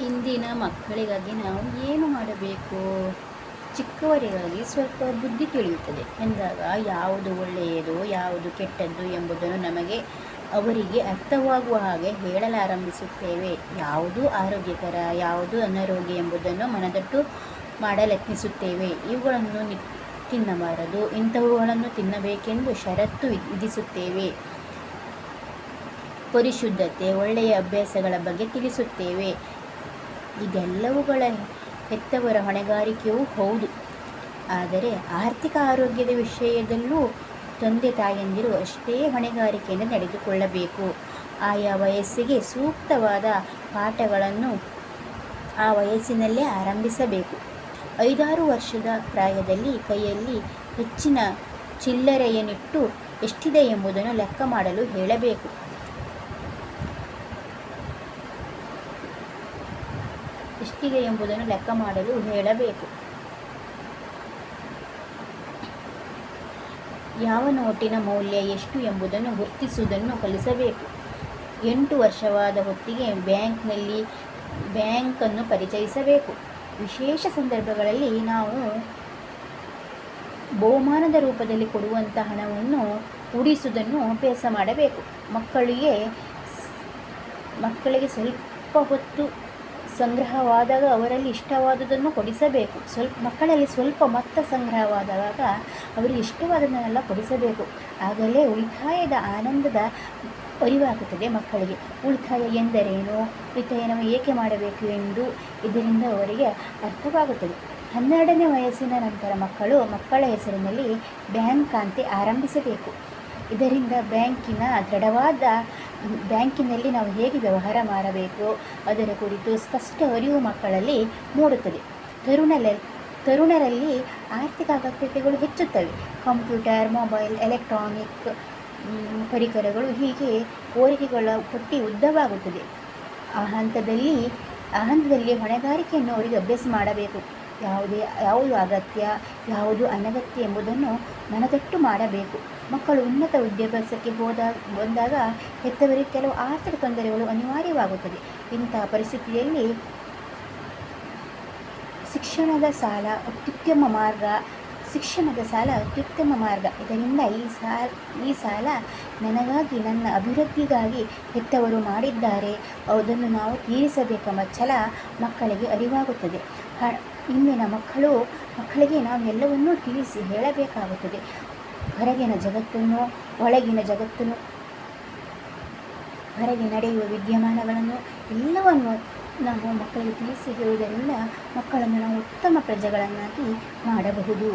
ಇಂದಿನ ಮಕ್ಕಳಿಗಾಗಿ ನಾವು ಏನು ಮಾಡಬೇಕು? ಚಿಕ್ಕವರಿಗಾಗಿ ಸ್ವಲ್ಪ ಬುದ್ಧಿ ತಿಳಿಯುತ್ತದೆ ಎಂದಾಗ ಯಾವುದು ಒಳ್ಳೆಯದು ಯಾವುದು ಕೆಟ್ಟದ್ದು ಎಂಬುದನ್ನು ನಮಗೆ ಅವರಿಗೆ ಅರ್ಥವಾಗುವ ಹಾಗೆ ಹೇಳಲಾರಂಭಿಸುತ್ತೇವೆ. ಯಾವುದು ಆರೋಗ್ಯಕರ ಯಾವುದು ಅನಾರೋಗ್ಯ ಎಂಬುದನ್ನು ಮನದಟ್ಟು ಮಾಡಲೆತ್ನಿಸುತ್ತೇವೆ. ಇವುಗಳನ್ನು ತಿನ್ನಬಾರದು, ಇಂಥವುಗಳನ್ನು ತಿನ್ನಬೇಕೆಂದು ಷರತ್ತು ವಿಧಿಸುತ್ತೇವೆ. ಪರಿಶುದ್ಧತೆ ಒಳ್ಳೆಯ ಅಭ್ಯಾಸಗಳ ಬಗ್ಗೆ ತಿಳಿಸುತ್ತೇವೆ. ಇದೆಲ್ಲವುಗಳ ಹೆತ್ತವರ ಹೊಣೆಗಾರಿಕೆಯೂ ಹೌದು. ಆದರೆ ಆರ್ಥಿಕ ಆರೋಗ್ಯದ ವಿಷಯದಲ್ಲೂ ತಂದೆ ತಾಯಂದಿರು ಅಷ್ಟೇ ಹೊಣೆಗಾರಿಕೆಯಿಂದ ನಡೆದುಕೊಳ್ಳಬೇಕು. ಆಯಾ ವಯಸ್ಸಿಗೆ ಸೂಕ್ತವಾದ ಪಾಠಗಳನ್ನು ಆ ವಯಸ್ಸಿನಲ್ಲೇ ಆರಂಭಿಸಬೇಕು. 5-6 ವರ್ಷದ ಪ್ರಾಯದಲ್ಲಿ ಕೈಯಲ್ಲಿ ಹೆಚ್ಚಿನ ಚಿಲ್ಲರೆಯನ್ನಿಟ್ಟು ಎಷ್ಟಿದೆ ಎಂಬುದನ್ನು ಲೆಕ್ಕ ಮಾಡಲು ಹೇಳಬೇಕು. ಯಾವ ನೋಟಿನ ಮೌಲ್ಯ ಎಷ್ಟು ಎಂಬುದನ್ನು ಗುರುತಿಸುವುದನ್ನು ಕಲಿಸಬೇಕು. 8 ವರ್ಷವಾದ ಹೊತ್ತಿಗೆ ಬ್ಯಾಂಕನ್ನು ಪರಿಚಯಿಸಬೇಕು. ವಿಶೇಷ ಸಂದರ್ಭಗಳಲ್ಲಿ ನಾವು ಬಹುಮಾನದ ರೂಪದಲ್ಲಿ ಕೊಡುವಂಥ ಹಣವನ್ನು ಉಳಿಸುವುದನ್ನು ಅಭ್ಯಾಸ ಮಾಡಬೇಕು. ಮಕ್ಕಳಿಗೆ ಸ್ವಲ್ಪ ಹೊತ್ತು ಸಂಗ್ರಹವಾದಾಗ ಅವರಲ್ಲಿ ಇಷ್ಟವಾದುದನ್ನು ಕೊಡಿಸಬೇಕು. ಮಕ್ಕಳಲ್ಲಿ ಸ್ವಲ್ಪ ಮೊತ್ತ ಸಂಗ್ರಹವಾದಾಗ ಅವರಿಗೆ ಇಷ್ಟವಾದದನ್ನೆಲ್ಲ ಕೊಡಿಸಬೇಕು. ಆಗಲೇ ಉಳಿತಾಯದ ಆನಂದದ ಅರಿವಾಗುತ್ತದೆ ಮಕ್ಕಳಿಗೆ. ಉಳಿತಾಯ ಎಂದರೇನು, ಉಳಿತಾಯ ನಾವು ಏಕೆ ಮಾಡಬೇಕು ಎಂದು ಇದರಿಂದ ಅವರಿಗೆ ಅರ್ಥವಾಗುತ್ತದೆ. 12ನೇ ವಯಸ್ಸಿನ ನಂತರ ಮಕ್ಕಳ ಹೆಸರಿನಲ್ಲಿ ಬ್ಯಾಂಕ್ ಖಾತೆ ಆರಂಭಿಸಬೇಕು. ಇದರಿಂದ ಬ್ಯಾಂಕಿನಲ್ಲಿ ನಾವು ಹೇಗೆ ವ್ಯವಹಾರ ಮಾಡಬೇಕು ಅದರ ಕುರಿತು ಸ್ಪಷ್ಟ ಅರಿವು ಮಕ್ಕಳಲ್ಲಿ ಮೂಡುತ್ತದೆ. ತರುಣರಲ್ಲಿ ಆರ್ಥಿಕ ಅಗತ್ಯತೆಗಳು ಹೆಚ್ಚುತ್ತವೆ. ಕಂಪ್ಯೂಟರ್, ಮೊಬೈಲ್, ಎಲೆಕ್ಟ್ರಾನಿಕ್ ಪರಿಕರಗಳು ಹೀಗೆ ಕೋರಿಕೆಗಳ ಪಟ್ಟಿ ಉದ್ದವಾಗುತ್ತದೆ. ಆ ಹಂತದಲ್ಲಿ ಹೊಣೆಗಾರಿಕೆಯನ್ನು ಅವರಿಗೆ ಅಭ್ಯಾಸ ಮಾಡಬೇಕು. ಯಾವುದು ಅಗತ್ಯ ಯಾವುದು ಅನಗತ್ಯ ಎಂಬುದನ್ನು ಮನದಟ್ಟು ಮಾಡಬೇಕು. ಮಕ್ಕಳು ಉನ್ನತ ವಿದ್ಯಾಭ್ಯಾಸಕ್ಕೆ ಬಂದಾಗ ಹೆತ್ತವರಿಗೆ ಕೆಲವು ಆರ್ಥಿಕ ತೊಂದರೆಗಳು ಅನಿವಾರ್ಯವಾಗುತ್ತದೆ. ಇಂತಹ ಪರಿಸ್ಥಿತಿಯಲ್ಲಿ ಶಿಕ್ಷಣದ ಸಾಲ ಅತ್ಯುತ್ತಮ ಮಾರ್ಗ. ಇದರಿಂದ ಈ ಸಾಲ ನನಗಾಗಿ, ನನ್ನ ಅಭಿವೃದ್ಧಿಗಾಗಿ ಹೆತ್ತವರು ಮಾಡಿದ್ದಾರೆ, ಅದನ್ನು ನಾವು ತೀರಿಸಬೇಕೆಂಬ ಛಲ ಮಕ್ಕಳಿಗೆ ಅರಿವಾಗುತ್ತದೆ. ಇಂದಿನ ಮಕ್ಕಳಿಗೆ ನಾವು ಎಲ್ಲವನ್ನೂ ತಿಳಿಸಿ ಹೇಳಬೇಕಾಗುತ್ತದೆ. ಹೊರಗಿನ ಜಗತ್ತನ್ನು, ಒಳಗಿನ ಜಗತ್ತನ್ನು, ಹೊರಗೆ ನಡೆಯುವ ವಿದ್ಯಮಾನಗಳನ್ನು ಎಲ್ಲವನ್ನು ನಾವು ಮಕ್ಕಳಿಗೆ ತಿಳಿಸಿ ಹೇಳುವುದರಿಂದ ಮಕ್ಕಳನ್ನು ನಾವು ಉತ್ತಮ ಪ್ರಜೆಗಳನ್ನಾಗಿ ಮಾಡಬಹುದು.